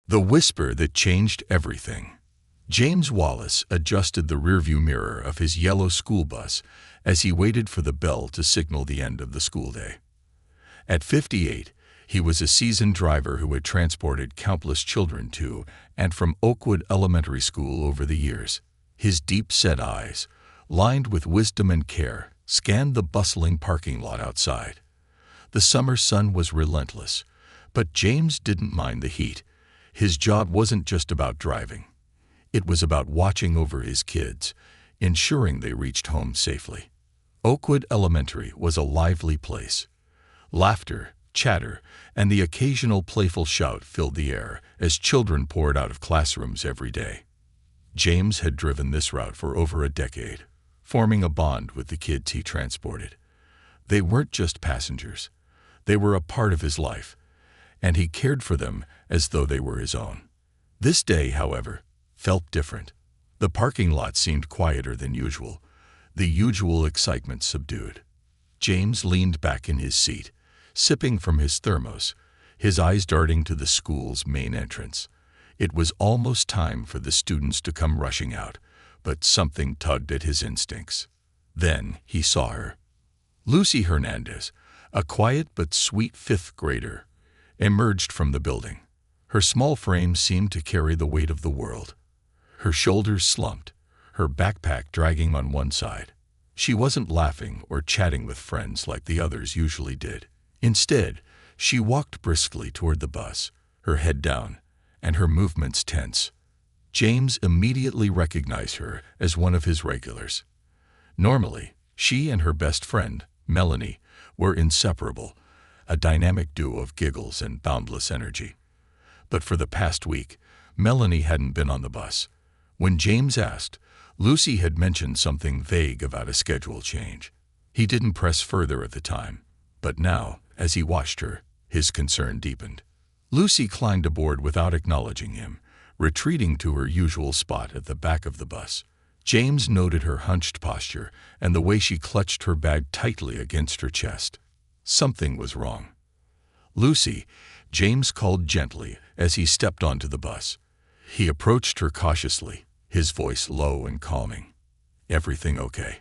The whisper that changed everything. James Wallace adjusted the rearview mirror of his yellow school bus as he waited for the bell to signal the end of the school day. At 58, he was a seasoned driver who had transported countless children to and from Oakwood Elementary School over the years. His deep-set eyes, lined with wisdom and care, scanned the bustling parking lot outside. The summer sun was relentless, but James didn't mind the heat. His job wasn't just about driving. It was about watching over his kids, ensuring they reached home safely. Oakwood Elementary was a lively place. Laughter, chatter, and the occasional playful shout filled the air as children poured out of classrooms every day. James had driven this route for over a decade, forming a bond with the kids he transported. They weren't just passengers. They were a part of his life, and he cared for them as though they were his own. This day, however, felt different. The parking lot seemed quieter than usual, the usual excitement subdued. James leaned back in his seat, sipping from his thermos, his eyes darting to the school's main entrance. It was almost time for the students to come rushing out, but something tugged at his instincts. Then he saw her. Lucy Hernandez, a quiet but sweet fifth grader, emerged from the building. Her small frame seemed to carry the weight of the world. Her shoulders slumped, her backpack dragging on one side. She wasn't laughing or chatting with friends like the others usually did. Instead, she walked briskly toward the bus, her head down, and her movements tense. James immediately recognized her as one of his regulars. Normally, she and her best friend, Melanie, were inseparable, a dynamic duo of giggles and boundless energy. But for the past week, Melanie hadn't been on the bus. When James asked, Lucy had mentioned something vague about a schedule change. He didn't press further at the time, but now, as he watched her, his concern deepened. Lucy climbed aboard without acknowledging him, retreating to her usual spot at the back of the bus. James noted her hunched posture and the way she clutched her bag tightly against her chest. Something was wrong. "Lucy," James called gently as he stepped onto the bus. He approached her cautiously, his voice low and calming. "Everything okay?"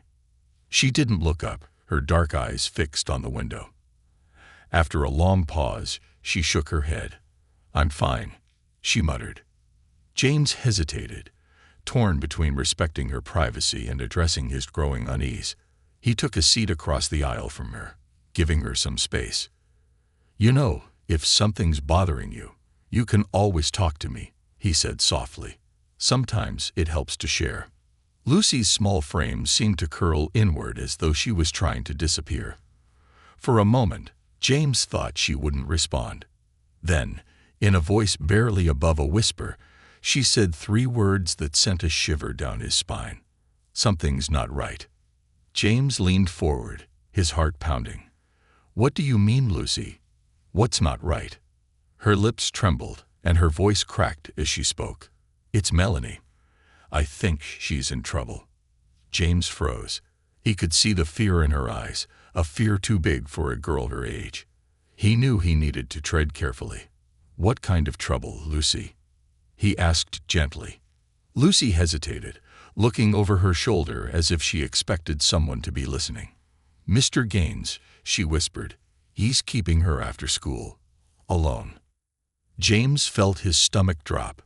She didn't look up, her dark eyes fixed on the window. After a long pause, she shook her head. "I'm fine," she muttered. James hesitated, torn between respecting her privacy and addressing his growing unease. He took a seat across the aisle from her, giving her some space. "You know, if something's bothering you, you can always talk to me," he said softly. "Sometimes it helps to share." Lucy's small frame seemed to curl inward as though she was trying to disappear. For a moment, James thought she wouldn't respond. Then, in a voice barely above a whisper, she said 3 words that sent a shiver down his spine. "Something's not right." James leaned forward, his heart pounding. "What do you mean, Lucy? What's not right?" Her lips trembled, and her voice cracked as she spoke. "It's Melanie. I think she's in trouble." James froze. He could see the fear in her eyes, a fear too big for a girl her age. He knew he needed to tread carefully. "What kind of trouble, Lucy?" he asked gently. Lucy hesitated, looking over her shoulder as if she expected someone to be listening. "Mr. Gaines," she whispered. "He's keeping her after school. Alone." James felt his stomach drop.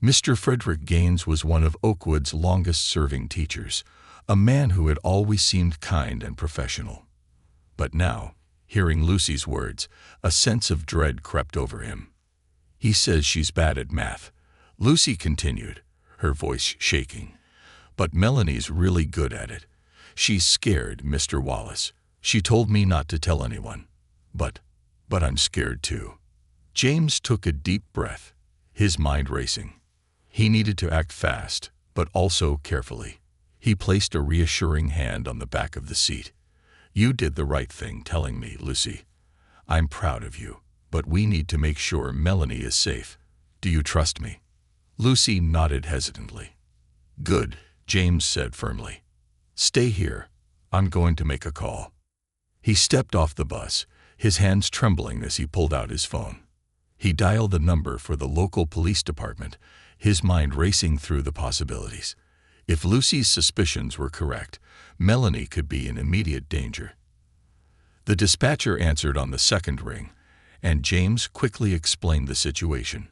Mr. Frederick Gaines was one of Oakwood's longest-serving teachers, a man who had always seemed kind and professional. But now, hearing Lucy's words, a sense of dread crept over him. "He says she's bad at math," Lucy continued, her voice shaking. "But Melanie's really good at it. She's scared, Mr. Wallace. She told me not to tell anyone. But I'm scared too." James took a deep breath, his mind racing. He needed to act fast, but also carefully. He placed a reassuring hand on the back of the seat. "You did the right thing telling me, Lucy. I'm proud of you, but we need to make sure Melanie is safe. Do you trust me?" Lucy nodded hesitantly. "Good," James said firmly. "Stay here. I'm going to make a call." He stepped off the bus, his hands trembling as he pulled out his phone. He dialed the number for the local police department, his mind racing through the possibilities. If Lucy's suspicions were correct, Melanie could be in immediate danger. The dispatcher answered on the second ring, and James quickly explained the situation.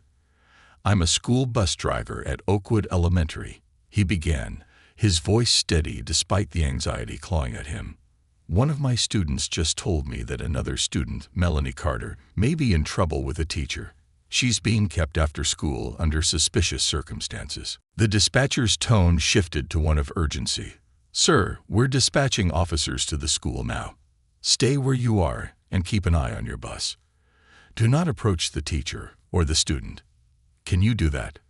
"I'm a school bus driver at Oakwood Elementary," he began, his voice steady despite the anxiety clawing at him. "One of my students just told me that another student, Melanie Carter, may be in trouble with a teacher. She's being kept after school under suspicious circumstances." The dispatcher's tone shifted to one of urgency. "Sir, we're dispatching officers to the school now. Stay where you are and keep an eye on your bus. Do not approach the teacher or the student. Can you do that?"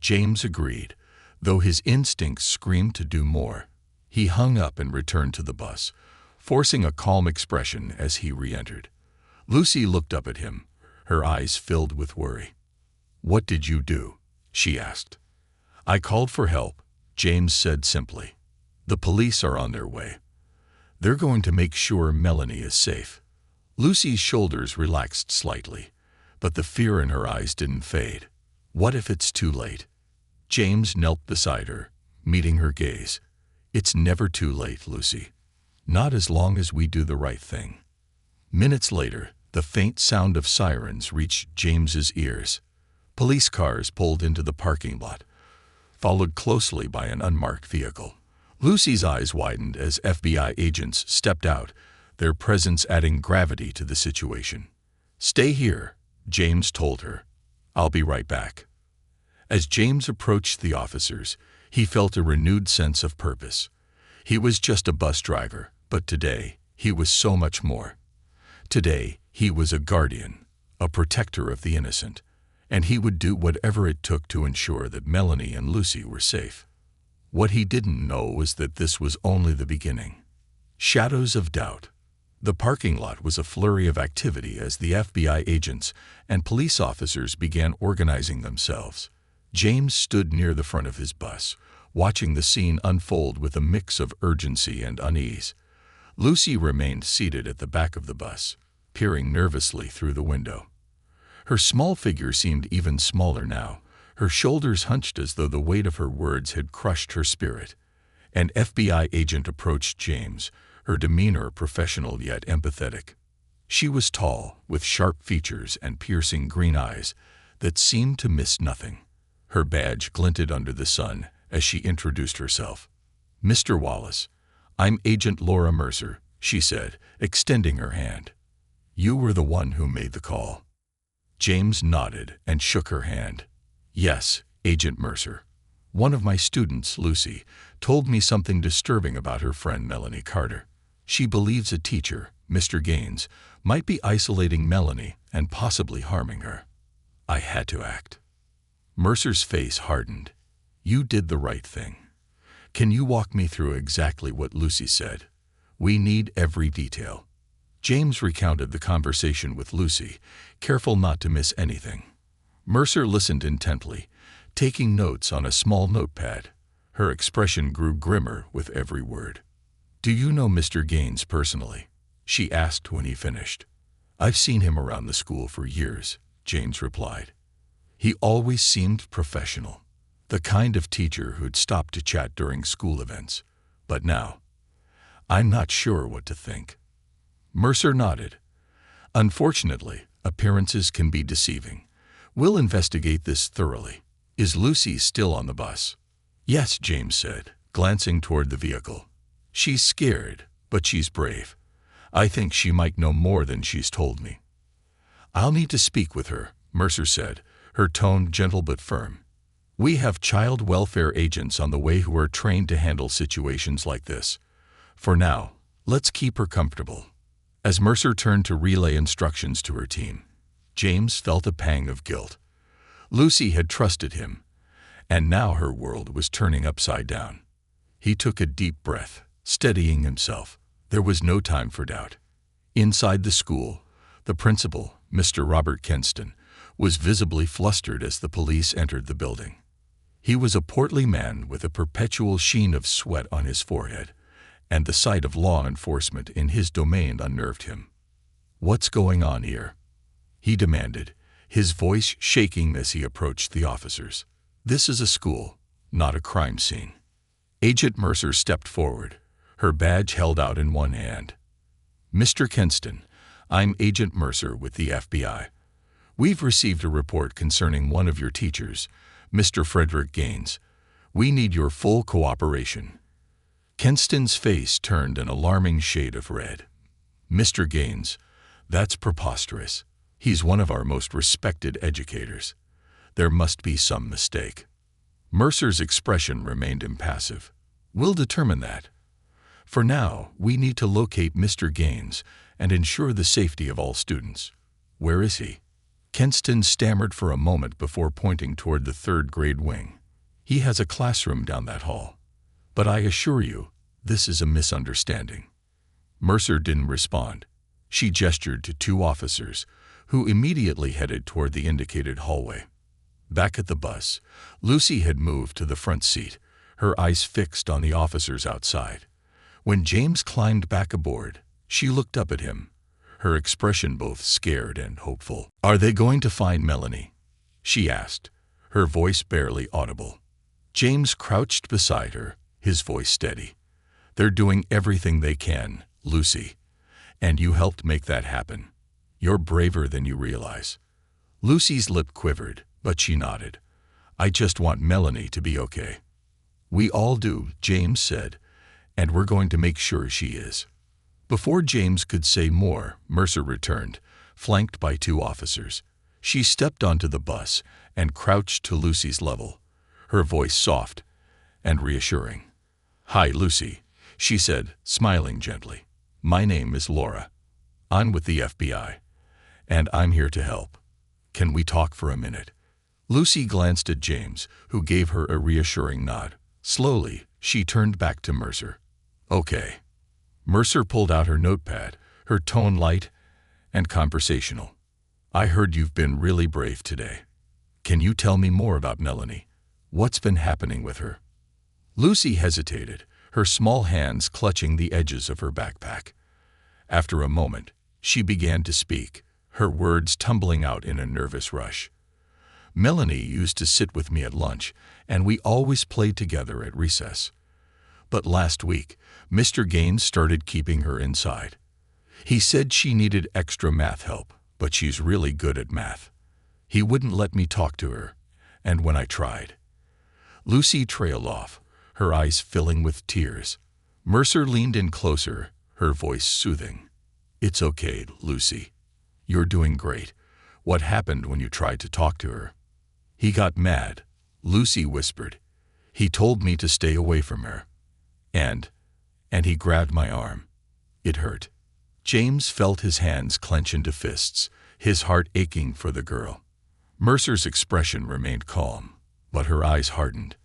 James agreed, though his instincts screamed to do more. He hung up and returned to the bus, forcing a calm expression as he re-entered. Lucy looked up at him, her eyes filled with worry. "What did you do?" she asked. "I called for help," James said simply. "The police are on their way. They're going to make sure Melanie is safe." Lucy's shoulders relaxed slightly, but the fear in her eyes didn't fade. What if it's too late? James knelt beside her, meeting her gaze. "It's never too late, Lucy. Not as long as we do the right thing." Minutes later, the faint sound of sirens reached James's ears. Police cars pulled into the parking lot, followed closely by an unmarked vehicle. Lucy's eyes widened as FBI agents stepped out, their presence adding gravity to the situation. "Stay here," James told her. "I'll be right back." As James approached the officers, he felt a renewed sense of purpose. He was just a bus driver, but today he was so much more. Today he was a guardian, a protector of the innocent, and he would do whatever it took to ensure that Melanie and Lucy were safe. What he didn't know was that this was only the beginning. Shadows of doubt. The parking lot was a flurry of activity as the FBI agents and police officers began organizing themselves. James stood near the front of his bus, watching the scene unfold with a mix of urgency and unease. Lucy remained seated at the back of the bus, peering nervously through the window. Her small figure seemed even smaller now, her shoulders hunched as though the weight of her words had crushed her spirit. An FBI agent approached James, her demeanor professional yet empathetic. She was tall, with sharp features and piercing green eyes that seemed to miss nothing. Her badge glinted under the sun as she introduced herself. "Mr. Wallace, I'm Agent Laura Mercer," she said, extending her hand. "You were the one who made the call." James nodded and shook her hand. "Yes, Agent Mercer. One of my students, Lucy, told me something disturbing about her friend Melanie Carter. She believes a teacher, Mr. Gaines, might be isolating Melanie and possibly harming her. I had to act." Mercer's face hardened. "You did the right thing. Can you walk me through exactly what Lucy said? We need every detail." James recounted the conversation with Lucy, careful not to miss anything. Mercer listened intently, taking notes on a small notepad. Her expression grew grimmer with every word. "Do you know Mr. Gaines personally?" she asked when he finished. "I've seen him around the school for years," James replied. "He always seemed professional, the kind of teacher who'd stop to chat during school events. But now, I'm not sure what to think." Mercer nodded. "Unfortunately, appearances can be deceiving. We'll investigate this thoroughly. Is Lucy still on the bus?" "Yes," James said, glancing toward the vehicle. "She's scared, but she's brave. I think she might know more than she's told me." "I'll need to speak with her," Mercer said, her tone gentle but firm. "We have child welfare agents on the way who are trained to handle situations like this. For now, let's keep her comfortable." As Mercer turned to relay instructions to her team, James felt a pang of guilt. Lucy had trusted him, and now her world was turning upside down. He took a deep breath, steadying himself. There was no time for doubt. Inside the school, the principal, Mr. Robert Kenston, was visibly flustered as the police entered the building. He was a portly man with a perpetual sheen of sweat on his forehead, and the sight of law enforcement in his domain unnerved him. "What's going on here?" he demanded, his voice shaking as he approached the officers. "This is a school, not a crime scene." Agent Mercer stepped forward, her badge held out in one hand. "Mr. Kenston, I'm Agent Mercer with the FBI. We've received a report concerning one of your teachers, Mr. Frederick Gaines. We need your full cooperation." Kenston's face turned an alarming shade of red. "Mr. Gaines, that's preposterous. He's one of our most respected educators. There must be some mistake." Mercer's expression remained impassive. "We'll determine that. For now, we need to locate Mr. Gaines and ensure the safety of all students. Where is he?" Kenston stammered for a moment before pointing toward the third-grade wing. "He has a classroom down that hall. But I assure you, this is a misunderstanding." Mercer didn't respond. She gestured to two officers, who immediately headed toward the indicated hallway. Back at the bus, Lucy had moved to the front seat, her eyes fixed on the officers outside. When James climbed back aboard, she looked up at him, her expression both scared and hopeful. "Are they going to find Melanie?" she asked, her voice barely audible. James crouched beside her, his voice steady. "They're doing everything they can, Lucy, and you helped make that happen. You're braver than you realize." Lucy's lip quivered, but she nodded. "I just want Melanie to be okay." "We all do," James said, "and we're going to make sure she is." Before James could say more, Mercer returned, flanked by two officers. She stepped onto the bus and crouched to Lucy's level, her voice soft and reassuring. "Hi, Lucy," she said, smiling gently. "My name is Laura. I'm with the FBI, and I'm here to help. Can we talk for a minute?" Lucy glanced at James, who gave her a reassuring nod. Slowly, she turned back to Mercer. "Okay." Mercer pulled out her notepad, her tone light and conversational. "I heard you've been really brave today. Can you tell me more about Melanie? What's been happening with her?" Lucy hesitated, her small hands clutching the edges of her backpack. After a moment, she began to speak, her words tumbling out in a nervous rush. "Melanie used to sit with me at lunch, and we always played together at recess. But last week, Mr. Gaines started keeping her inside. He said she needed extra math help, but she's really good at math. He wouldn't let me talk to her, and when I tried..." Lucy trailed off, her eyes filling with tears. Mercer leaned in closer, her voice soothing. "It's okay, Lucy. You're doing great. What happened when you tried to talk to her?" "He got mad," Lucy whispered. "He told me to stay away from her. And he grabbed my arm. It hurt." James felt his hands clench into fists, his heart aching for the girl. Mercer's expression remained calm, but her eyes hardened.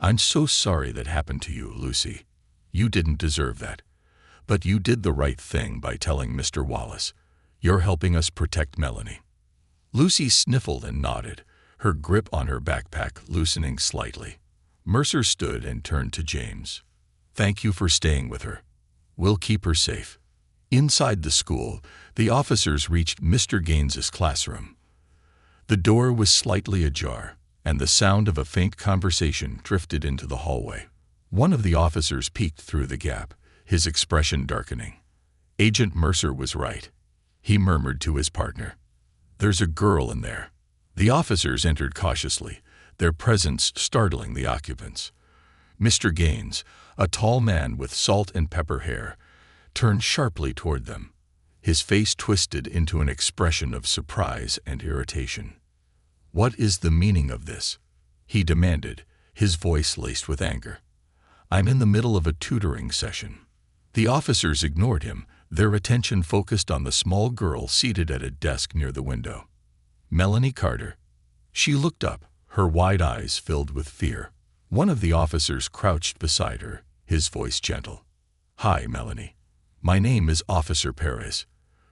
"I'm so sorry that happened to you, Lucy. You didn't deserve that. But you did the right thing by telling Mr. Wallace. You're helping us protect Melanie." Lucy sniffled and nodded, her grip on her backpack loosening slightly. Mercer stood and turned to James. "Thank you for staying with her. We'll keep her safe." Inside the school, the officers reached Mr. Gaines's classroom. The door was slightly ajar, and the sound of a faint conversation drifted into the hallway. One of the officers peeked through the gap, his expression darkening. Agent Mercer was right, he murmured to his partner. "There's a girl in there." The officers entered cautiously, their presence startling the occupants. Mr. Gaines, a tall man with salt and pepper hair, turned sharply toward them, his face twisted into an expression of surprise and irritation. "What is the meaning of this?" he demanded, his voice laced with anger. "I'm in the middle of a tutoring session." The officers ignored him, their attention focused on the small girl seated at a desk near the window. Melanie Carter. She looked up, her wide eyes filled with fear. One of the officers crouched beside her, his voice gentle. "Hi, Melanie. My name is Officer Perez.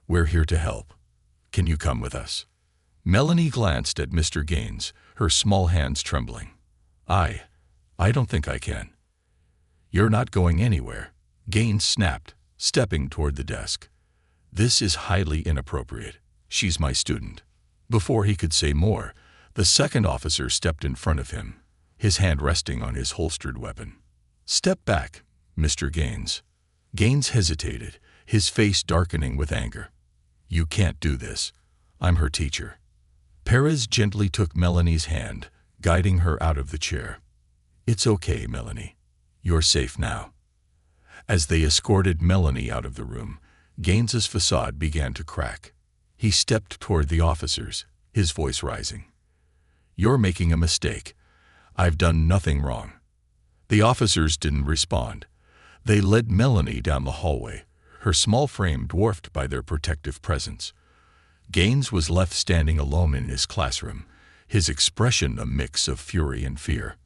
We're here to help. Can you come with us?" Melanie glanced at Mr. Gaines, her small hands trembling. I don't think I can." "You're not going anywhere," Gaines snapped, stepping toward the desk. "This is highly inappropriate. She's my student." Before he could say more, the second officer stepped in front of him, his hand resting on his holstered weapon. "Step back, Mr. Gaines." Gaines hesitated, his face darkening with anger. "You can't do this. I'm her teacher." Perez gently took Melanie's hand, guiding her out of the chair. "It's okay, Melanie. You're safe now." As they escorted Melanie out of the room, Gaines's facade began to crack. He stepped toward the officers, his voice rising. "You're making a mistake. I've done nothing wrong." The officers didn't respond. They led Melanie down the hallway, her small frame dwarfed by their protective presence. Gaines was left standing alone in his classroom, his expression a mix of fury and fear.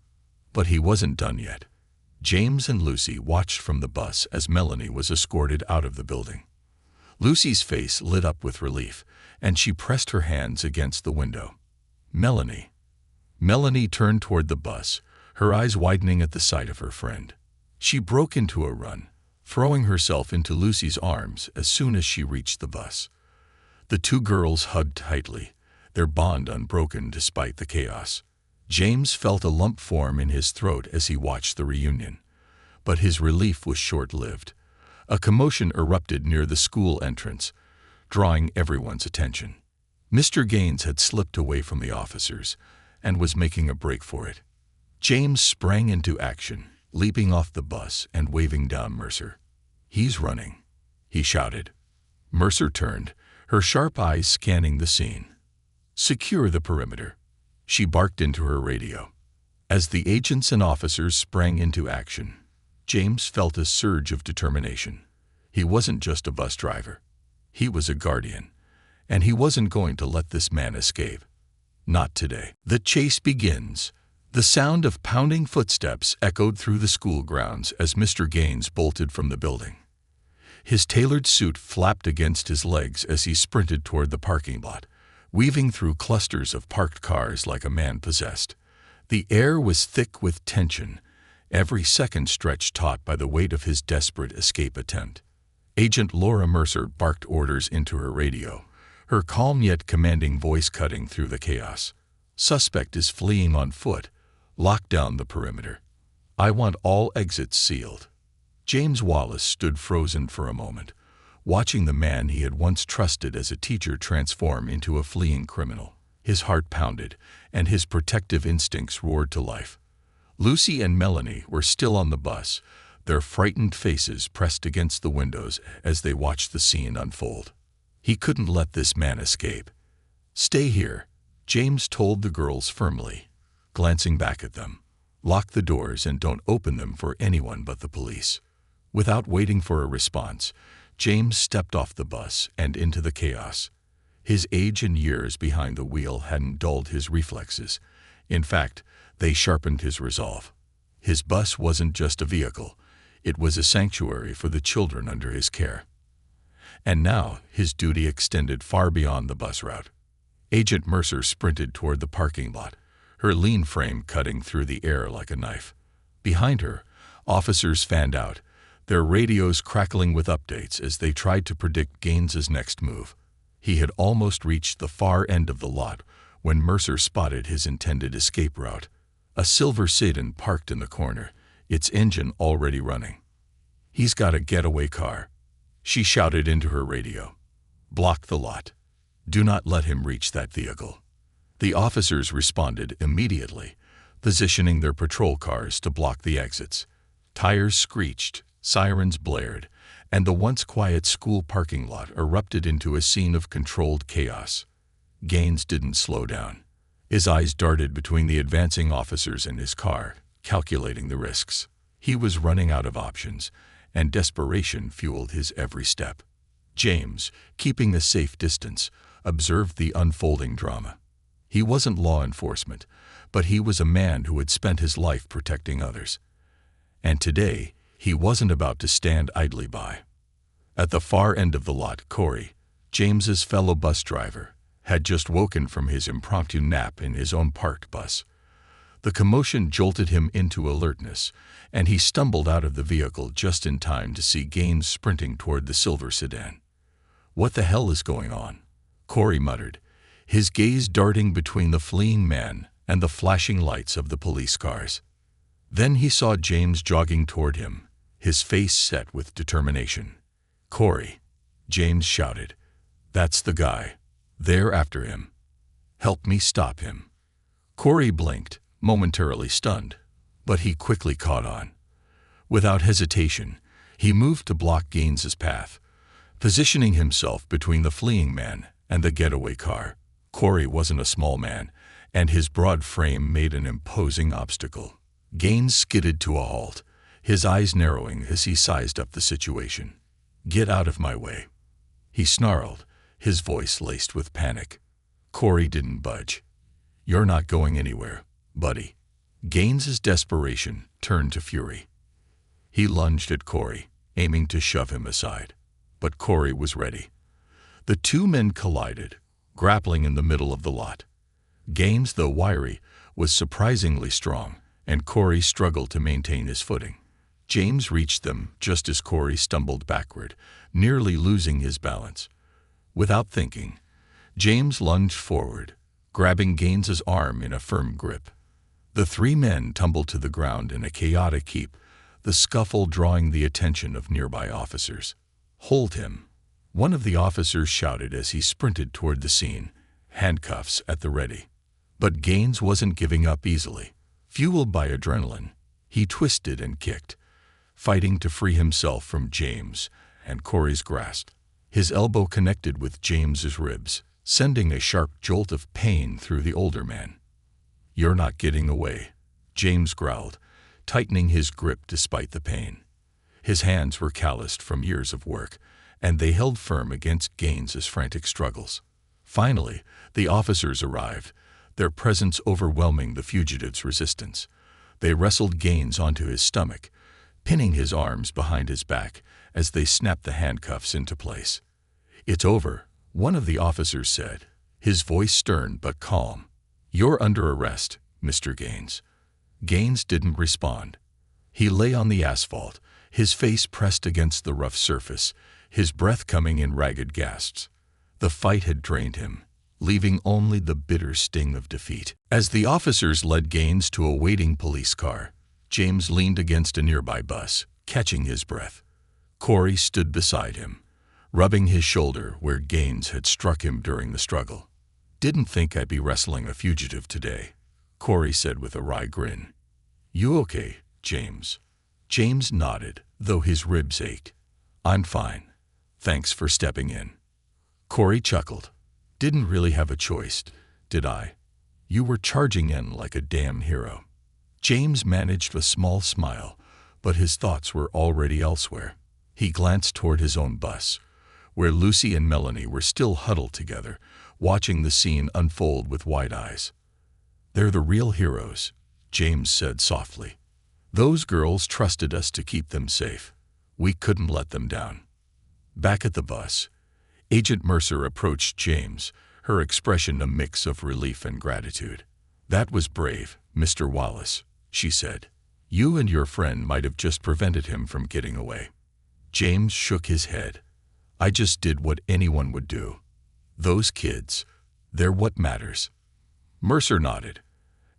But he wasn't done yet. James and Lucy watched from the bus as Melanie was escorted out of the building. Lucy's face lit up with relief, and she pressed her hands against the window. "Melanie." Melanie turned toward the bus, her eyes widening at the sight of her friend. She broke into a run, throwing herself into Lucy's arms as soon as she reached the bus. The two girls hugged tightly, their bond unbroken despite the chaos. James felt a lump form in his throat as he watched the reunion. But his relief was short-lived. A commotion erupted near the school entrance, drawing everyone's attention. Mr. Gaines had slipped away from the officers and was making a break for it. James sprang into action, leaping off the bus and waving down Mercer. "He's running," he shouted. Mercer turned, her sharp eyes scanning the scene. "Secure the perimeter," she barked into her radio. As the agents and officers sprang into action, James felt a surge of determination. He wasn't just a bus driver. He was a guardian, and he wasn't going to let this man escape. Not today. The chase begins. The sound of pounding footsteps echoed through the school grounds as Mr. Gaines bolted from the building. His tailored suit flapped against his legs as he sprinted toward the parking lot, weaving through clusters of parked cars like a man possessed. The air was thick with tension, every second stretched taut by the weight of his desperate escape attempt. Agent Laura Mercer barked orders into her radio, her calm yet commanding voice cutting through the chaos. "Suspect is fleeing on foot. Lock down the perimeter. I want all exits sealed." James Wallace stood frozen for a moment, watching the man he had once trusted as a teacher transform into a fleeing criminal. His heart pounded, and his protective instincts roared to life. Lucy and Melanie were still on the bus, their frightened faces pressed against the windows as they watched the scene unfold. He couldn't let this man escape. "Stay here," James told the girls firmly, glancing back at them. "Lock the doors and don't open them for anyone but the police." Without waiting for a response, James stepped off the bus and into the chaos. His age and years behind the wheel hadn't dulled his reflexes. In fact, they sharpened his resolve. His bus wasn't just a vehicle. It was a sanctuary for the children under his care. And now his duty extended far beyond the bus route. Agent Mercer sprinted toward the parking lot, her lean frame cutting through the air like a knife. Behind her, officers fanned out, their radios crackling with updates as they tried to predict Gaines's next move. He had almost reached the far end of the lot when Mercer spotted his intended escape route. A silver sedan parked in the corner, its engine already running. "He's got a getaway car," she shouted into her radio. "Block the lot. Do not let him reach that vehicle." The officers responded immediately, positioning their patrol cars to block the exits. Tires screeched, sirens blared, and the once quiet school parking lot erupted into a scene of controlled chaos. Gaines didn't slow down. His eyes darted between the advancing officers and his car, calculating the risks. He was running out of options, and desperation fueled his every step. James, keeping a safe distance, observed the unfolding drama. He wasn't law enforcement, but he was a man who had spent his life protecting others. And today, he wasn't about to stand idly by. At the far end of the lot, Corey, James's fellow bus driver, had just woken from his impromptu nap in his own parked bus. The commotion jolted him into alertness, and he stumbled out of the vehicle just in time to see Gaines sprinting toward the silver sedan. "What the hell is going on?" Corey muttered, his gaze darting between the fleeing man and the flashing lights of the police cars. Then he saw James jogging toward him, his face set with determination. "Corey," James shouted. "That's the guy. They're after him. Help me stop him." Corey blinked, momentarily stunned, but he quickly caught on. Without hesitation, he moved to block Gaines's path, positioning himself between the fleeing man and the getaway car. Corey wasn't a small man, and his broad frame made an imposing obstacle. Gaines skidded to a halt, his eyes narrowing as he sized up the situation. "Get out of my way," he snarled, his voice laced with panic. Corey didn't budge. "You're not going anywhere, buddy." Gaines's desperation turned to fury. He lunged at Corey, aiming to shove him aside. But Corey was ready. The two men collided, grappling in the middle of the lot. Gaines, though wiry, was surprisingly strong, and Corey struggled to maintain his footing. James reached them just as Corey stumbled backward, nearly losing his balance. Without thinking, James lunged forward, grabbing Gaines's arm in a firm grip. The three men tumbled to the ground in a chaotic heap, the scuffle drawing the attention of nearby officers. "Hold him," one of the officers shouted as he sprinted toward the scene, handcuffs at the ready. But Gaines wasn't giving up easily. Fueled by adrenaline, he twisted and kicked, fighting to free himself from James and Corey's grasp. His elbow connected with James's ribs, sending a sharp jolt of pain through the older man. "You're not getting away," James growled, tightening his grip despite the pain. His hands were calloused from years of work, and they held firm against Gaines's frantic struggles. Finally, the officers arrived, their presence overwhelming the fugitive's resistance. They wrestled Gaines onto his stomach, pinning his arms behind his back as they snapped the handcuffs into place. "It's over," one of the officers said, his voice stern but calm. "You're under arrest, Mr. Gaines." Gaines didn't respond. He lay on the asphalt, his face pressed against the rough surface, his breath coming in ragged gasps. The fight had drained him, leaving only the bitter sting of defeat. As the officers led Gaines to a waiting police car, James leaned against a nearby bus, catching his breath. Corey stood beside him, rubbing his shoulder where Gaines had struck him during the struggle. "Didn't think I'd be wrestling a fugitive today," Corey said with a wry grin. "You okay, James?" James nodded, though his ribs ached. "I'm fine. Thanks for stepping in." Corey chuckled. "Didn't really have a choice, did I? You were charging in like a damn hero." James managed a small smile, but his thoughts were already elsewhere. He glanced toward his own bus, where Lucy and Melanie were still huddled together, watching the scene unfold with wide eyes. "They're the real heroes," James said softly. "Those girls trusted us to keep them safe. We couldn't let them down." Back at the bus, Agent Mercer approached James, her expression a mix of relief and gratitude. "That was brave, Mr. Wallace," she said. "You and your friend might have just prevented him from getting away." James shook his head. "I just did what anyone would do. Those kids, they're what matters." Mercer nodded.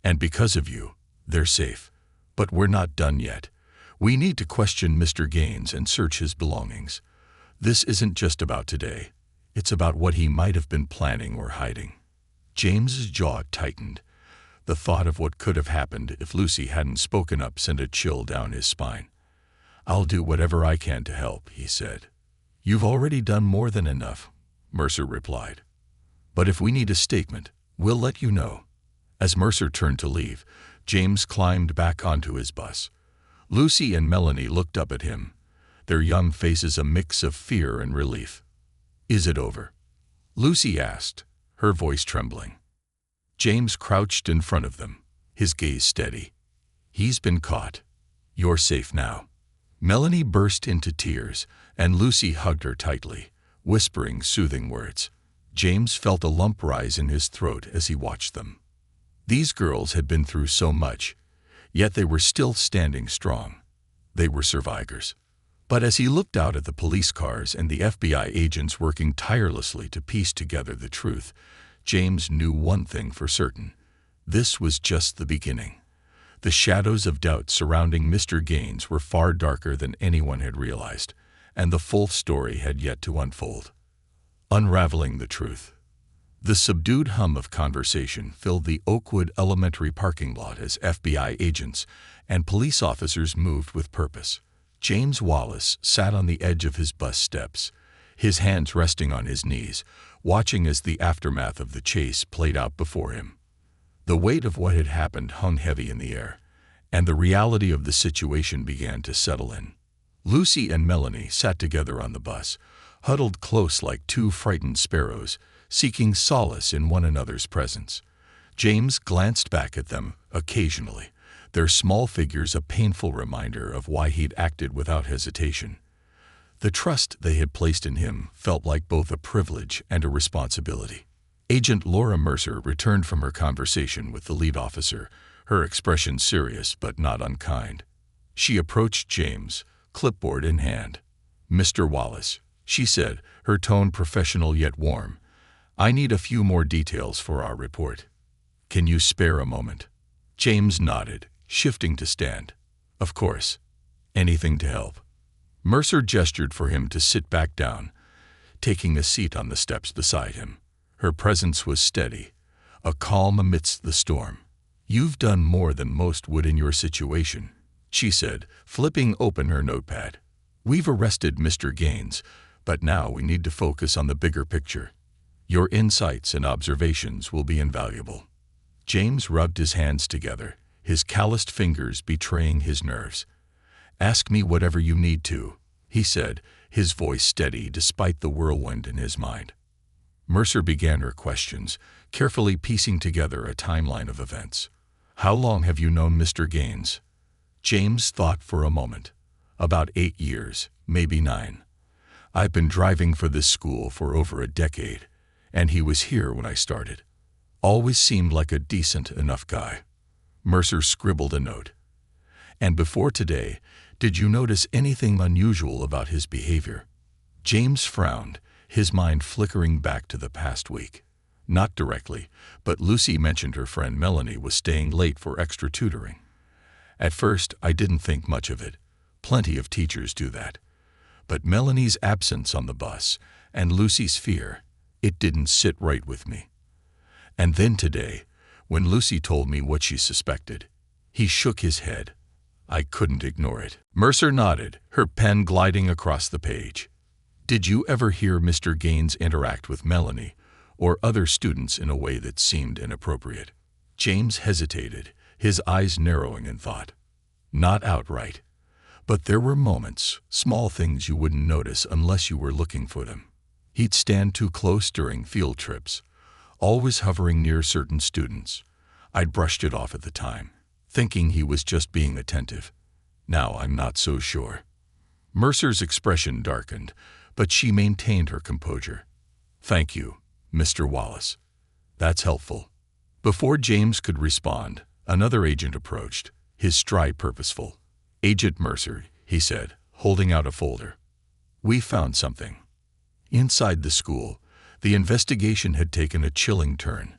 "And because of you, they're safe. But we're not done yet. We need to question Mr. Gaines and search his belongings. This isn't just about today. It's about what he might have been planning or hiding." James's jaw tightened. The thought of what could have happened if Lucy hadn't spoken up sent a chill down his spine. "I'll do whatever I can to help," he said. "You've already done more than enough," Mercer replied. "But if we need a statement, we'll let you know." As Mercer turned to leave, James climbed back onto his bus. Lucy and Melanie looked up at him, their young faces a mix of fear and relief. "Is it over?" Lucy asked, her voice trembling. James crouched in front of them, his gaze steady. "He's been caught. You're safe now." Melanie burst into tears, and Lucy hugged her tightly, whispering soothing words. James felt a lump rise in his throat as he watched them. These girls had been through so much, yet they were still standing strong. They were survivors. But as he looked out at the police cars and the FBI agents working tirelessly to piece together the truth, James knew one thing for certain. This was just the beginning. The shadows of doubt surrounding Mr. Gaines were far darker than anyone had realized, and the full story had yet to unfold. Unraveling the truth. The subdued hum of conversation filled the Oakwood Elementary parking lot as FBI agents and police officers moved with purpose. James Wallace sat on the edge of his bus steps, his hands resting on his knees, watching as the aftermath of the chase played out before him. The weight of what had happened hung heavy in the air, and the reality of the situation began to settle in. Lucy and Melanie sat together on the bus, huddled close like two frightened sparrows, seeking solace in one another's presence. James glanced back at them occasionally, their small figures a painful reminder of why he'd acted without hesitation. The trust they had placed in him felt like both a privilege and a responsibility. Agent Laura Mercer returned from her conversation with the lead officer, her expression serious but not unkind. She approached James, clipboard in hand. "Mr. Wallace," she said, her tone professional yet warm, "I need a few more details for our report. Can you spare a moment?" James nodded, shifting to stand. "Of course. Anything to help." Mercer gestured for him to sit back down, taking a seat on the steps beside him. Her presence was steady, a calm amidst the storm. "You've done more than most would in your situation," she said, flipping open her notepad. "We've arrested Mr. Gaines, but now we need to focus on the bigger picture. Your insights and observations will be invaluable." James rubbed his hands together, his calloused fingers betraying his nerves. "Ask me whatever you need to," he said, his voice steady despite the whirlwind in his mind. Mercer began her questions, carefully piecing together a timeline of events. "How long have you known Mr. Gaines?" James thought for a moment. "About 8 years, maybe 9. I've been driving for this school for over a decade, and he was here when I started. Always seemed like a decent enough guy." Mercer scribbled a note. "And before today, did you notice anything unusual about his behavior?" James frowned, his mind flickering back to the past week. "Not directly, but Lucy mentioned her friend Melanie was staying late for extra tutoring. At first, I didn't think much of it. Plenty of teachers do that. But Melanie's absence on the bus and Lucy's fear, it didn't sit right with me. And then today, when Lucy told me what she suspected." He shook his head. "I couldn't ignore it." Mercer nodded, her pen gliding across the page. "Did you ever hear Mr. Gaines interact with Melanie or other students in a way that seemed inappropriate?" James hesitated, his eyes narrowing in thought. "Not outright. But there were moments, small things you wouldn't notice unless you were looking for them. He'd stand too close during field trips, always hovering near certain students. I'd brushed it off at the time, thinking he was just being attentive. Now I'm not so sure." Mercer's expression darkened, but she maintained her composure. "Thank you, Mr. Wallace. That's helpful." Before James could respond, another agent approached, his stride purposeful. "Agent Mercer," he said, holding out a folder. "We found something." Inside the school, the investigation had taken a chilling turn.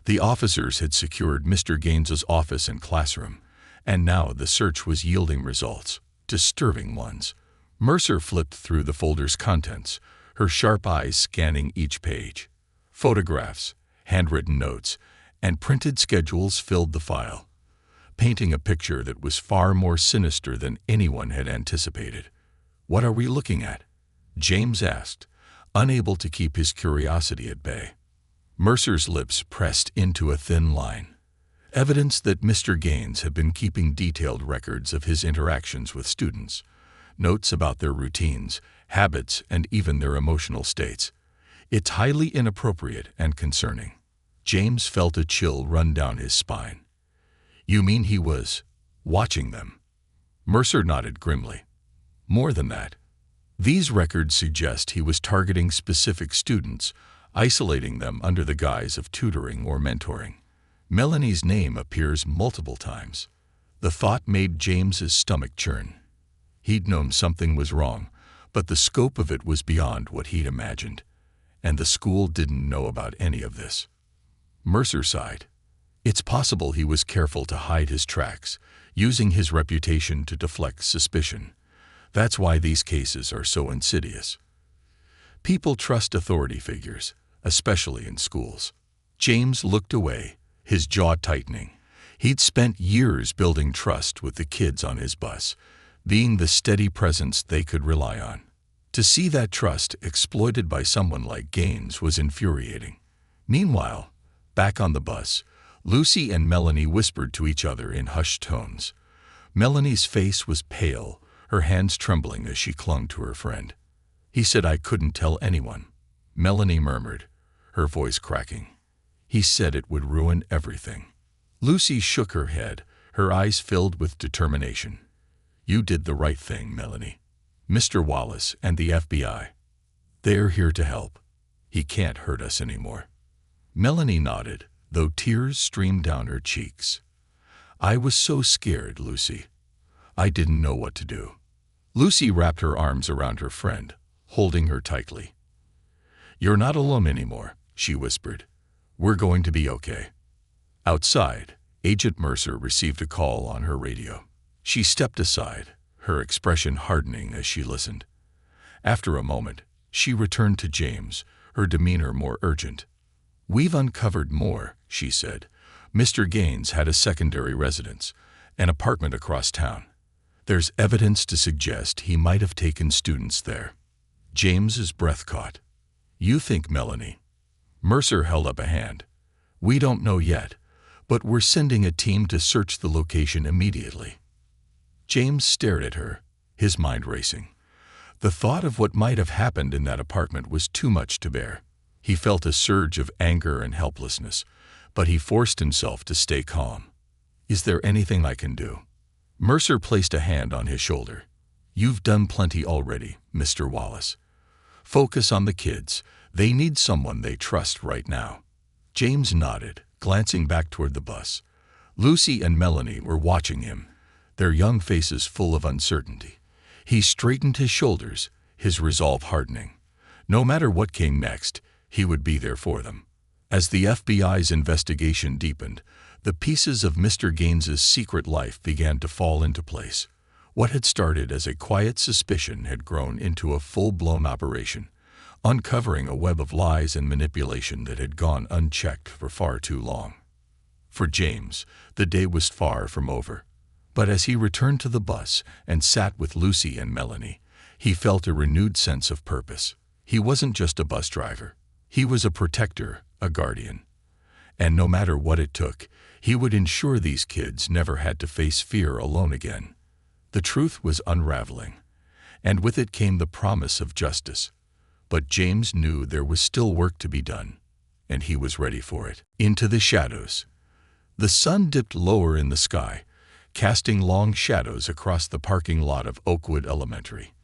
The officers had secured Mr. Gaines's office and classroom, and now the search was yielding results, disturbing ones. Mercer flipped through the folder's contents, her sharp eyes scanning each page. Photographs, handwritten notes, and printed schedules filled the file, painting a picture that was far more sinister than anyone had anticipated. "What are we looking at?" James asked, unable to keep his curiosity at bay. Mercer's lips pressed into a thin line. Evidence that Mr. Gaines had been keeping detailed records of his interactions with students, notes about their routines, habits, and even their emotional states. It's highly inappropriate and concerning. James felt a chill run down his spine. "You mean he was watching them?" Mercer nodded grimly. "More than that. These records suggest he was targeting specific students, isolating them under the guise of tutoring or mentoring. Melanie's name appears multiple times." The thought made James's stomach churn. He'd known something was wrong, but the scope of it was beyond what he'd imagined. And the school didn't know about any of this. Mercer sighed. It's possible he was careful to hide his tracks, using his reputation to deflect suspicion. That's why these cases are so insidious. People trust authority figures, especially in schools. James looked away, his jaw tightening. He'd spent years building trust with the kids on his bus, being the steady presence they could rely on. To see that trust exploited by someone like Gaines was infuriating. Meanwhile, back on the bus, Lucy and Melanie whispered to each other in hushed tones. Melanie's face was pale, her hands trembling as she clung to her friend. He said I couldn't tell anyone, Melanie murmured, her voice cracking. He said it would ruin everything. Lucy shook her head, her eyes filled with determination. You did the right thing, Melanie. Mr. Wallace and the FBI. They're here to help. He can't hurt us anymore. Melanie nodded, though tears streamed down her cheeks. I was so scared, Lucy. I didn't know what to do. Lucy wrapped her arms around her friend, holding her tightly. You're not alone anymore, she whispered. We're going to be okay. Outside, Agent Mercer received a call on her radio. She stepped aside, her expression hardening as she listened. After a moment, she returned to James, her demeanor more urgent. We've uncovered more, she said. Mr. Gaines had a secondary residence, an apartment across town. There's evidence to suggest he might have taken students there. James's breath caught. You think, Melanie? Mercer held up a hand. We don't know yet, but we're sending a team to search the location immediately. James stared at her, his mind racing. The thought of what might have happened in that apartment was too much to bear. He felt a surge of anger and helplessness, but he forced himself to stay calm. Is there anything I can do? Mercer placed a hand on his shoulder. You've done plenty already, Mr. Wallace. Focus on the kids. They need someone they trust right now. James nodded, glancing back toward the bus. Lucy and Melanie were watching him, their young faces full of uncertainty. He straightened his shoulders, his resolve hardening. No matter what came next, he would be there for them. As the FBI's investigation deepened, the pieces of Mr. Gaines's secret life began to fall into place. What had started as a quiet suspicion had grown into a full-blown operation, uncovering a web of lies and manipulation that had gone unchecked for far too long. For James, the day was far from over. But as he returned to the bus and sat with Lucy and Melanie, he felt a renewed sense of purpose. He wasn't just a bus driver. He was a protector, a guardian. And no matter what it took, he would ensure these kids never had to face fear alone again. The truth was unraveling, and with it came the promise of justice. But James knew there was still work to be done, and he was ready for it. Into the shadows. The sun dipped lower in the sky, casting long shadows across the parking lot of Oakwood Elementary.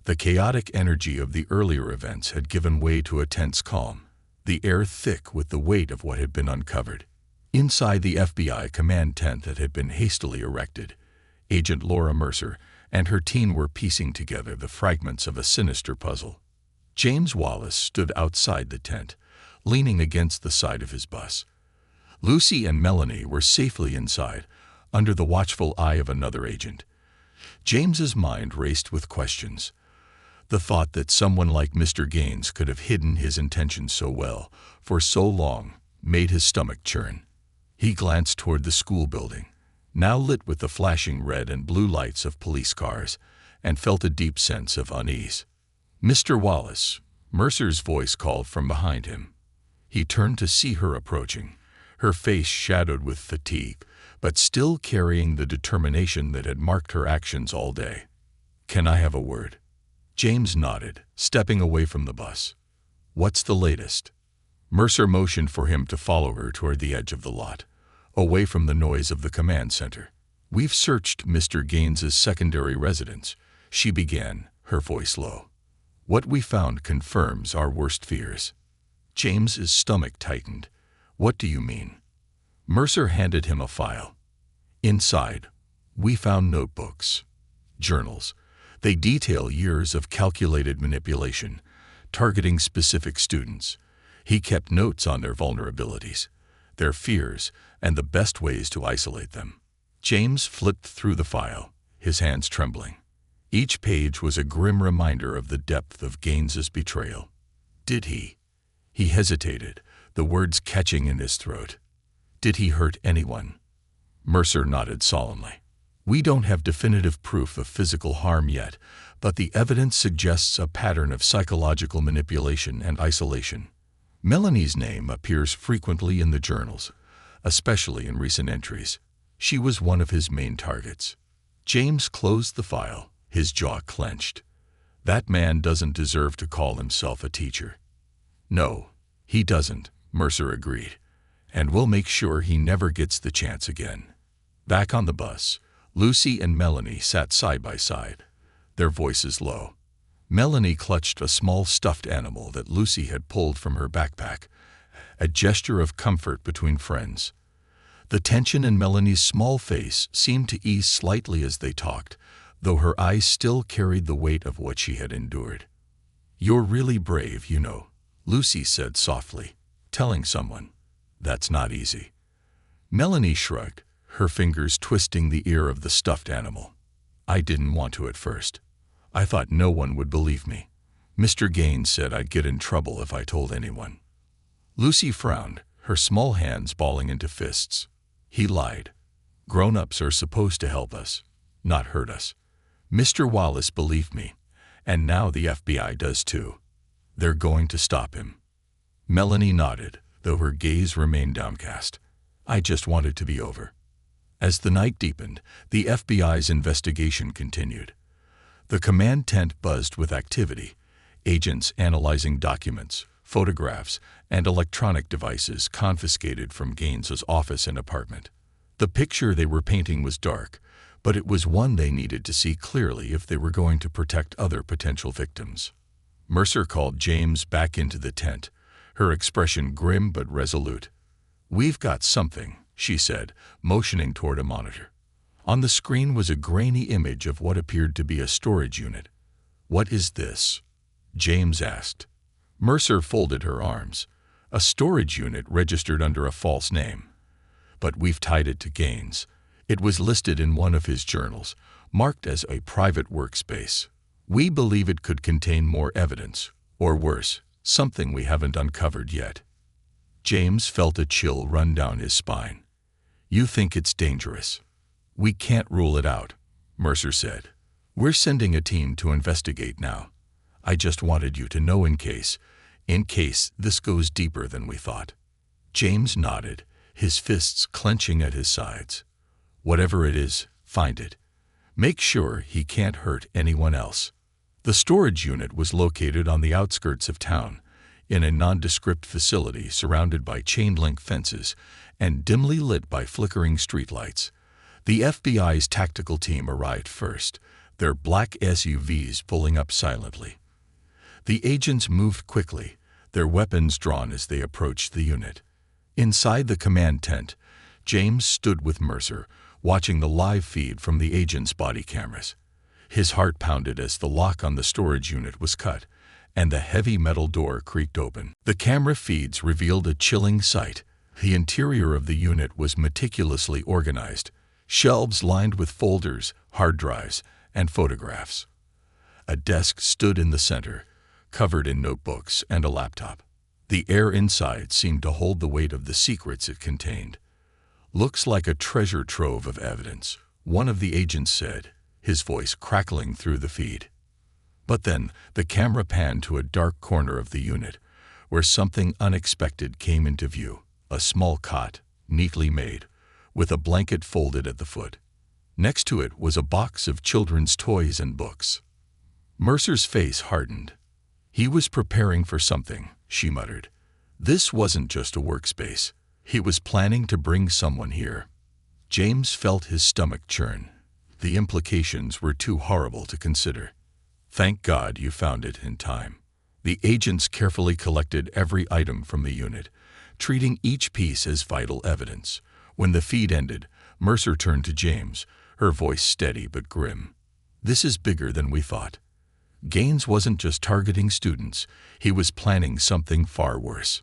The chaotic energy of the earlier events had given way to a tense calm, the air thick with the weight of what had been uncovered. Inside the FBI command tent that had been hastily erected, Agent Laura Mercer and her team were piecing together the fragments of a sinister puzzle. James Wallace stood outside the tent, leaning against the side of his bus. Lucy and Melanie were safely inside, under the watchful eye of another agent. James's mind raced with questions. The thought that someone like Mr. Gaines could have hidden his intentions so well, for so long, made his stomach churn. He glanced toward the school building, now lit with the flashing red and blue lights of police cars, and felt a deep sense of unease. Mr. Wallace, Mercer's voice called from behind him. He turned to see her approaching, her face shadowed with fatigue, but still carrying the determination that had marked her actions all day. Can I have a word? James nodded, stepping away from the bus. What's the latest? Mercer motioned for him to follow her toward the edge of the lot, away from the noise of the command center. We've searched Mr. Gaines's secondary residence, she began, her voice low. What we found confirms our worst fears. James's stomach tightened. What do you mean? Mercer handed him a file. Inside, we found notebooks, journals. They detail years of calculated manipulation, targeting specific students. He kept notes on their vulnerabilities, their fears, and the best ways to isolate them. James flipped through the file, his hands trembling. Each page was a grim reminder of the depth of Gaines's betrayal. Did he? He hesitated, the words catching in his throat. Did he hurt anyone? Mercer nodded solemnly. We don't have definitive proof of physical harm yet, but the evidence suggests a pattern of psychological manipulation and isolation. Melanie's name appears frequently in the journals, especially in recent entries. She was one of his main targets. James closed the file, his jaw clenched. That man doesn't deserve to call himself a teacher. No, he doesn't, Mercer agreed. And we'll make sure he never gets the chance again. Back on the bus, Lucy and Melanie sat side by side, their voices low. Melanie clutched a small stuffed animal that Lucy had pulled from her backpack, a gesture of comfort between friends. The tension in Melanie's small face seemed to ease slightly as they talked, though her eyes still carried the weight of what she had endured. You're really brave, you know, Lucy said softly, telling someone. That's not easy. Melanie shrugged, her fingers twisting the ear of the stuffed animal. I didn't want to at first. I thought no one would believe me. Mr. Gaines said I'd get in trouble if I told anyone. Lucy frowned, her small hands balling into fists. He lied. Grown-ups are supposed to help us, not hurt us. Mr. Wallace believed me, and now the FBI does too. They're going to stop him. Melanie nodded, though her gaze remained downcast. I just wanted to be over. As the night deepened, the FBI's investigation continued. The command tent buzzed with activity, agents analyzing documents, photographs, and electronic devices confiscated from Gaines's office and apartment. The picture they were painting was dark, but it was one they needed to see clearly if they were going to protect other potential victims. Mercer called James back into the tent, her expression grim but resolute. We've got something, she said, motioning toward a monitor. On the screen was a grainy image of what appeared to be a storage unit. What is this? James asked. Mercer folded her arms. A storage unit registered under a false name. But we've tied it to Gaines. It was listed in one of his journals, marked as a private workspace. We believe it could contain more evidence, or worse, something we haven't uncovered yet. James felt a chill run down his spine. You think it's dangerous? We can't rule it out, Mercer said. We're sending a team to investigate now. I just wanted you to know in case this goes deeper than we thought. James nodded, his fists clenching at his sides. Whatever it is, find it. Make sure he can't hurt anyone else. The storage unit was located on the outskirts of town, in a nondescript facility surrounded by chain-link fences and dimly lit by flickering streetlights. The FBI's tactical team arrived first, their black SUVs pulling up silently. The agents moved quickly, their weapons drawn as they approached the unit. Inside the command tent, James stood with Mercer, watching the live feed from the agents' body cameras. His heart pounded as the lock on the storage unit was cut, and the heavy metal door creaked open. The camera feeds revealed a chilling sight. The interior of the unit was meticulously organized, shelves lined with folders, hard drives, and photographs. A desk stood in the center, covered in notebooks and a laptop. The air inside seemed to hold the weight of the secrets it contained. Looks like a treasure trove of evidence, one of the agents said, his voice crackling through the feed. But then the camera panned to a dark corner of the unit, where something unexpected came into view. A small cot, neatly made, with a blanket folded at the foot. Next to it was a box of children's toys and books. Mercer's face hardened. He was preparing for something, she muttered. This wasn't just a workspace. He was planning to bring someone here. James felt his stomach churn. The implications were too horrible to consider. Thank God you found it in time. The agents carefully collected every item from the unit, treating each piece as vital evidence. When the feed ended, Mercer turned to James, her voice steady but grim. This is bigger than we thought. Gaines wasn't just targeting students, he was planning something far worse.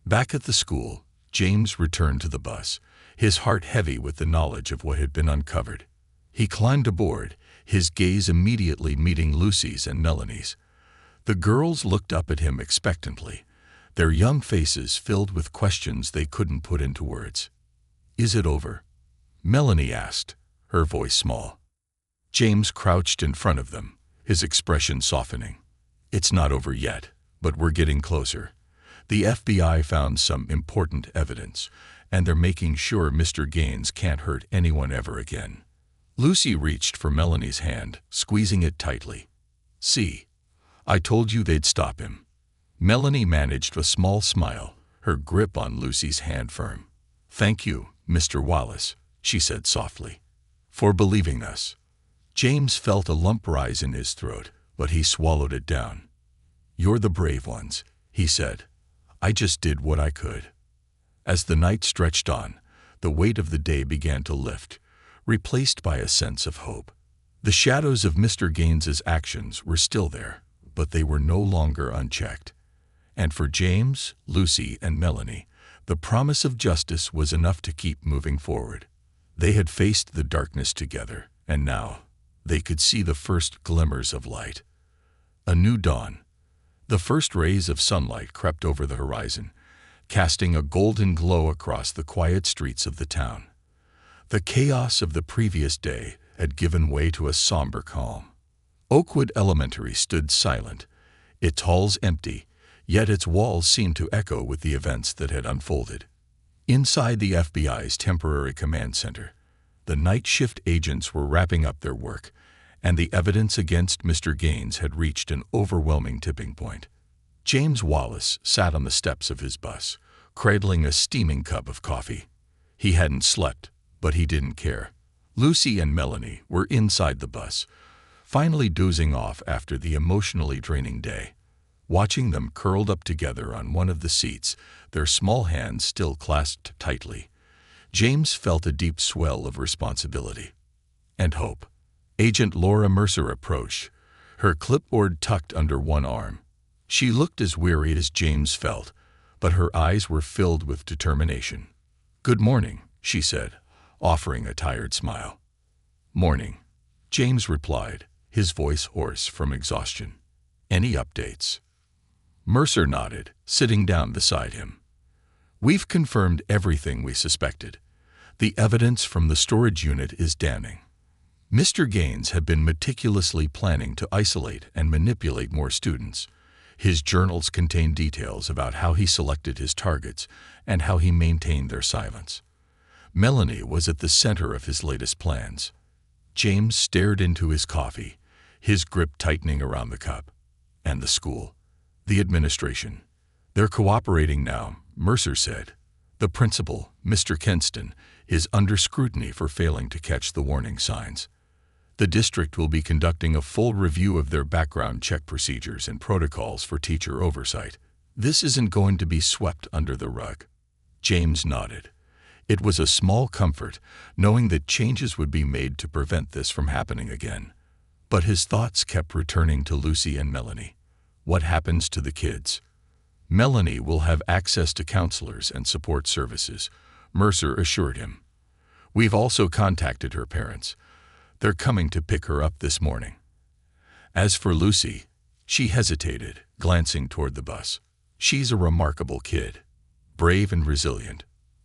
Back at the school, James returned to the bus, his heart heavy with the knowledge of what had been uncovered. He climbed aboard, his gaze immediately meeting Lucy's and Melanie's. The girls looked up at him expectantly, their young faces filled with questions they couldn't put into words. "Is it over?" Melanie asked, her voice small. James crouched in front of them, his expression softening. "It's not over yet, but we're getting closer. The FBI found some important evidence, and they're making sure Mr. Gaines can't hurt anyone ever again." Lucy reached for Melanie's hand, squeezing it tightly. "See, I told you they'd stop him." Melanie managed a small smile, her grip on Lucy's hand firm. "Thank you, Mr. Wallace," she said softly, "for believing us." James felt a lump rise in his throat, but he swallowed it down. "You're the brave ones," he said. "I just did what I could." As the night stretched on, the weight of the day began to lift, replaced by a sense of hope. The shadows of Mr. Gaines's actions were still there, but they were no longer unchecked. And for James, Lucy, and Melanie, the promise of justice was enough to keep moving forward. They had faced the darkness together, and now they could see the first glimmers of light. A new dawn. The first rays of sunlight crept over the horizon, casting a golden glow across the quiet streets of the town. The chaos of the previous day had given way to a somber calm. Oakwood Elementary stood silent, its halls empty, yet its walls seemed to echo with the events that had unfolded. Inside the FBI's temporary command center, the night shift agents were wrapping up their work, and the evidence against Mr. Gaines had reached an overwhelming tipping point. James Wallace sat on the steps of his bus, cradling a steaming cup of coffee. He hadn't slept, but he didn't care. Lucy and Melanie were inside the bus, finally dozing off after the emotionally draining day. Watching them curled up together on one of the seats, their small hands still clasped tightly, James felt a deep swell of responsibility and hope. Agent Laura Mercer approached, her clipboard tucked under one arm. She looked as weary as James felt, but her eyes were filled with determination. "Good morning," she said, offering a tired smile. "Morning," James replied, his voice hoarse from exhaustion. "Any updates?" Mercer nodded, sitting down beside him. "We've confirmed everything we suspected. The evidence from the storage unit is damning. Mr. Gaines had been meticulously planning to isolate and manipulate more students. His journals contain details about how he selected his targets and how he maintained their silence. Melanie was at the center of his latest plans." James stared into his coffee, his grip tightening around the cup. "And the school? The administration? They're cooperating now," Mercer said. "The principal, Mr. Kenston, is under scrutiny for failing to catch the warning signs. The district will be conducting a full review of their background check procedures and protocols for teacher oversight. This isn't going to be swept under the rug." James nodded. It was a small comfort, knowing that changes would be made to prevent this from happening again. But his thoughts kept returning to Lucy and Melanie. What happens to the kids? "Melanie will have access to counselors and support services," Mercer assured him. "We've also contacted her parents. They're coming to pick her up this morning." As for Lucy, she hesitated, glancing toward the bus. "She's a remarkable kid, brave and resilient.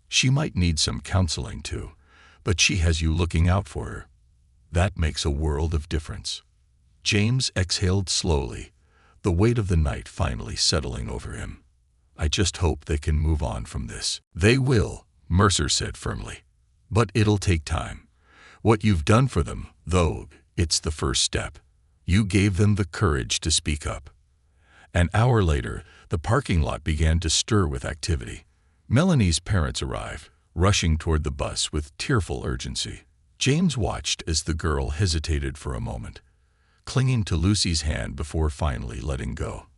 She might need some counseling too, but she has you looking out for her. That makes a world of difference." James exhaled slowly, the weight of the night finally settling over him. "I just hope they can move on from this." "They will," Mercer said firmly. "But it'll take time. What you've done for them, though, it's the first step. You gave them the courage to speak up." An hour later, the parking lot began to stir with activity. Melanie's parents arrived, rushing toward the bus with tearful urgency. James watched as the girl hesitated for a moment, clinging to Lucy's hand before finally letting go.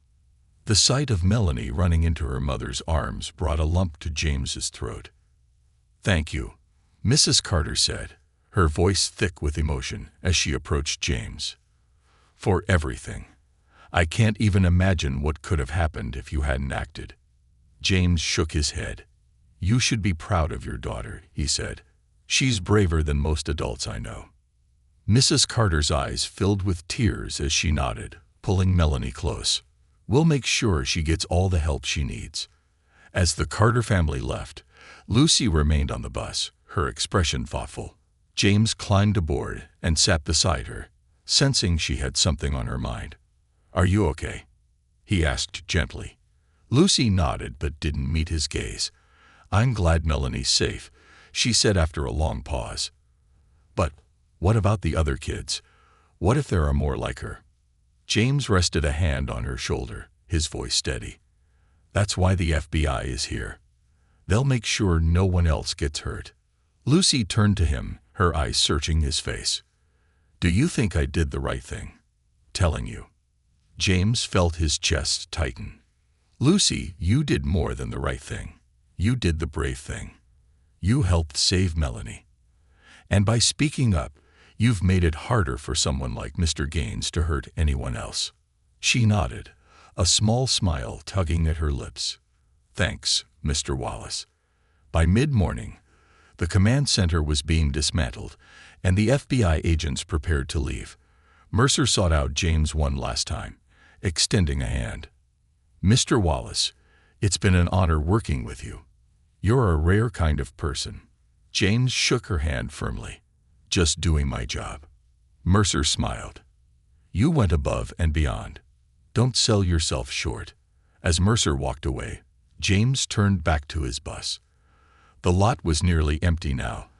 The sight of Melanie running into her mother's arms brought a lump to James's throat. "Thank you," Mrs. Carter said, her voice thick with emotion as she approached James. "For everything. I can't even imagine what could have happened if you hadn't acted." James shook his head. "You should be proud of your daughter," he said. "She's braver than most adults I know." Mrs. Carter's eyes filled with tears as she nodded, pulling Melanie close. "We'll make sure she gets all the help she needs." As the Carter family left, Lucy remained on the bus, her expression thoughtful. James climbed aboard and sat beside her, sensing she had something on her mind. "Are you okay?" he asked gently. Lucy nodded but didn't meet his gaze. "I'm glad Melanie's safe," she said after a long pause. "But what about the other kids? What if there are more like her?" James rested a hand on her shoulder, his voice steady. "That's why the FBI is here. They'll make sure no one else gets hurt." Lucy turned to him, her eyes searching his face. "Do you think I did the right thing, telling you?" James felt his chest tighten. "Lucy, you did more than the right thing. You did the brave thing. You helped save Melanie. And by speaking up, you've made it harder for someone like Mr. Gaines to hurt anyone else." She nodded, a small smile tugging at her lips. "Thanks, Mr. Wallace." By mid-morning, the command center was being dismantled, and the FBI agents prepared to leave. Mercer sought out James one last time, extending a hand. "Mr. Wallace, it's been an honor working with you. You're a rare kind of person." James shook her hand firmly. "Just doing my job." Mercer smiled. "You went above and beyond. Don't sell yourself short." As Mercer walked away, James turned back to his bus. The lot was nearly empty now,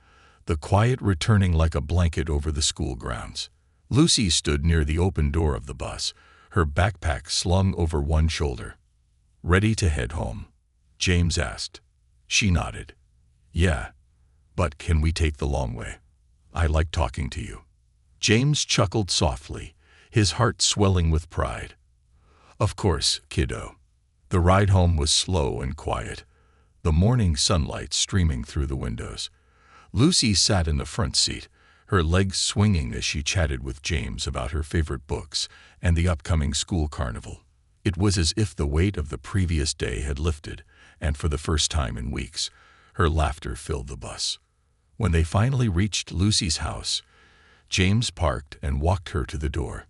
the quiet returning like a blanket over the school grounds. Lucy stood near the open door of the bus, her backpack slung over one shoulder. "Ready to head home?" James asked. She nodded. "Yeah, but can we take the long way? I like talking to you." James chuckled softly, his heart swelling with pride. "Of course, kiddo." The ride home was slow and quiet, the morning sunlight streaming through the windows. Lucy sat in the front seat, her legs swinging as she chatted with James about her favorite books and the upcoming school carnival. It was as if the weight of the previous day had lifted, and for the first time in weeks, her laughter filled the bus. When they finally reached Lucy's house, James parked and walked her to the door.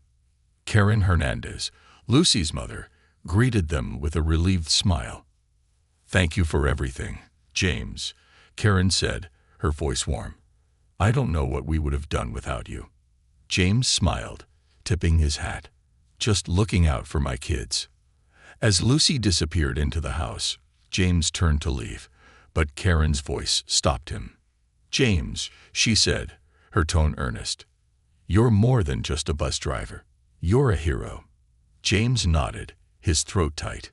Karen Hernandez, Lucy's mother, greeted them with a relieved smile. "Thank you for everything, James," Karen said, her voice warm. "I don't know what we would have done without you." James smiled, tipping his hat. "Just looking out for my kids." As Lucy disappeared into the house, James turned to leave, but Karen's voice stopped him. "James," she said, her tone earnest, "you're more than just a bus driver. You're a hero." James nodded, his throat tight.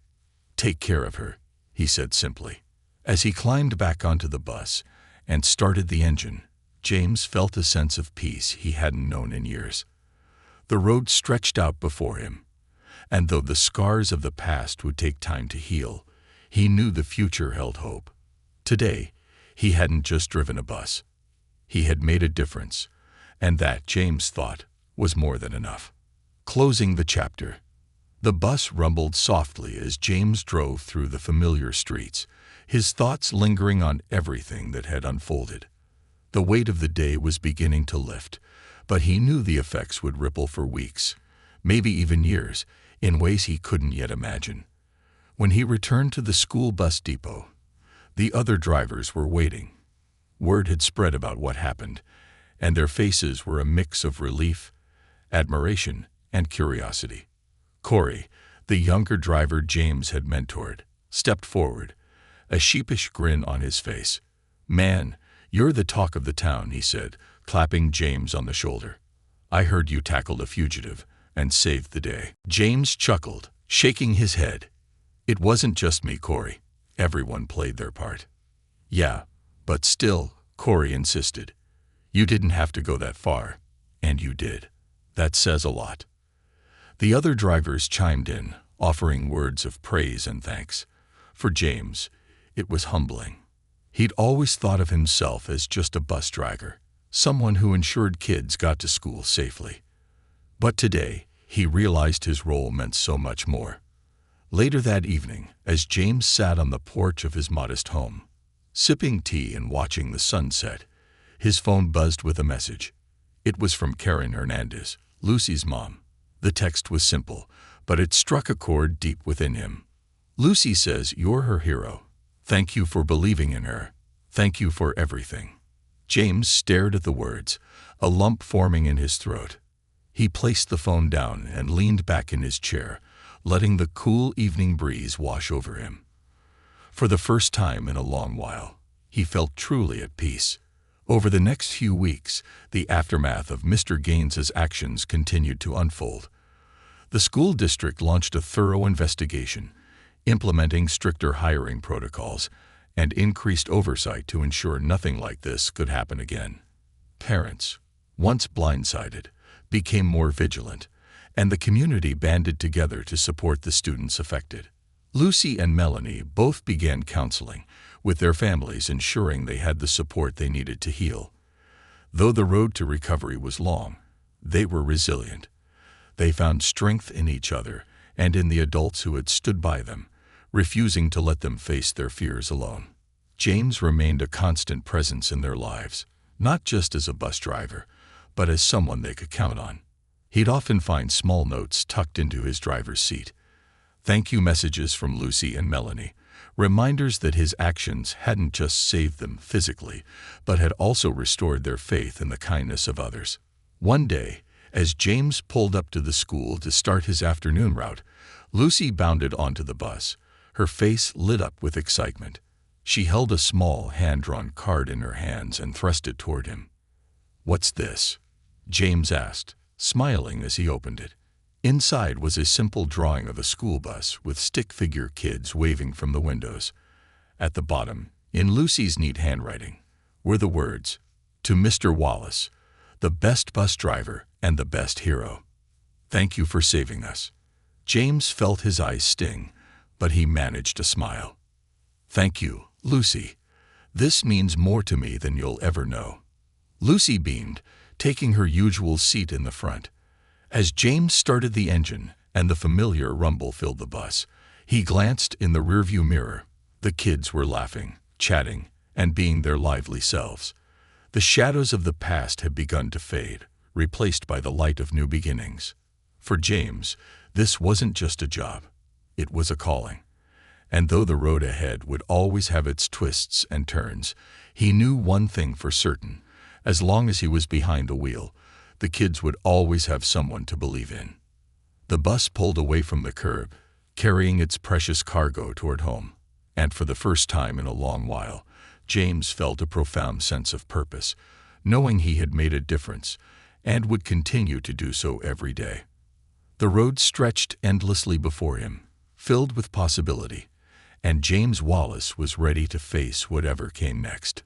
"Take care of her," he said simply. As he climbed back onto the bus and started the engine, James felt a sense of peace he hadn't known in years. The road stretched out before him, and though the scars of the past would take time to heal, he knew the future held hope. Today, he hadn't just driven a bus. He had made a difference, and that, James thought, was more than enough. Closing the chapter. The bus rumbled softly as James drove through the familiar streets, his thoughts lingering on everything that had unfolded. The weight of the day was beginning to lift, but he knew the effects would ripple for weeks, maybe even years, in ways he couldn't yet imagine. When he returned to the school bus depot, the other drivers were waiting. Word had spread about what happened, and their faces were a mix of relief, admiration, and curiosity. Corey, the younger driver James had mentored, stepped forward, a sheepish grin on his face. "Man, you're the talk of the town," he said, clapping James on the shoulder. "I heard you tackled a fugitive and saved the day." James chuckled, shaking his head. "It wasn't just me, Corey. Everyone played their part." "Yeah, but still," Corey insisted. "You didn't have to go that far, and you did. That says a lot." The other drivers chimed in, offering words of praise and thanks. For James, it was humbling. He'd always thought of himself as just a bus driver, someone who ensured kids got to school safely. But today, he realized his role meant so much more. Later that evening, as James sat on the porch of his modest home, Sipping tea and watching the sunset, his phone buzzed with a message. It was from Karen Hernandez, Lucy's mom. The text was simple, but it struck a chord deep within him. Lucy says, "You're her hero. Thank you for believing in her. Thank you for everything." James stared at the words, a lump forming in his throat. He placed the phone down and leaned back in his chair, letting the cool evening breeze wash over him. For the first time in a long while, he felt truly at peace. Over the next few weeks, the aftermath of Mr. Gaines's actions continued to unfold. The school district launched a thorough investigation, implementing stricter hiring protocols and increased oversight to ensure nothing like this could happen again. Parents, once blindsided, became more vigilant, and the community banded together to support the students affected. Lucy and Melanie both began counseling, with their families ensuring they had the support they needed to heal. Though the road to recovery was long, they were resilient. They found strength in each other and in the adults who had stood by them, refusing to let them face their fears alone. James remained a constant presence in their lives, not just as a bus driver, but as someone they could count on. He'd often find small notes tucked into his driver's seat. Thank you messages from Lucy and Melanie, reminders that his actions hadn't just saved them physically, but had also restored their faith in the kindness of others. One day, as James pulled up to the school to start his afternoon route, Lucy bounded onto the bus, her face lit up with excitement. She held a small hand-drawn card in her hands and thrust it toward him. "What's this?" James asked, smiling as he opened it. Inside was a simple drawing of a school bus with stick figure kids waving from the windows. At the bottom, in Lucy's neat handwriting, were the words, "To Mr. Wallace, the best bus driver and the best hero. Thank you for saving us." James felt his eyes sting, but he managed a smile. "Thank you, Lucy. This means more to me than you'll ever know." Lucy beamed, taking her usual seat in the front. As James started the engine and the familiar rumble filled the bus, he glanced in the rearview mirror. The kids were laughing, chatting, and being their lively selves. The shadows of the past had begun to fade, replaced by the light of new beginnings. For James, this wasn't just a job. It was a calling. And though the road ahead would always have its twists and turns, he knew one thing for certain. As long as he was behind the wheel, the kids would always have someone to believe in. The bus pulled away from the curb, carrying its precious cargo toward home. And for the first time in a long while, James felt a profound sense of purpose, knowing he had made a difference and would continue to do so every day. The road stretched endlessly before him, filled with possibility, and James Wallace was ready to face whatever came next.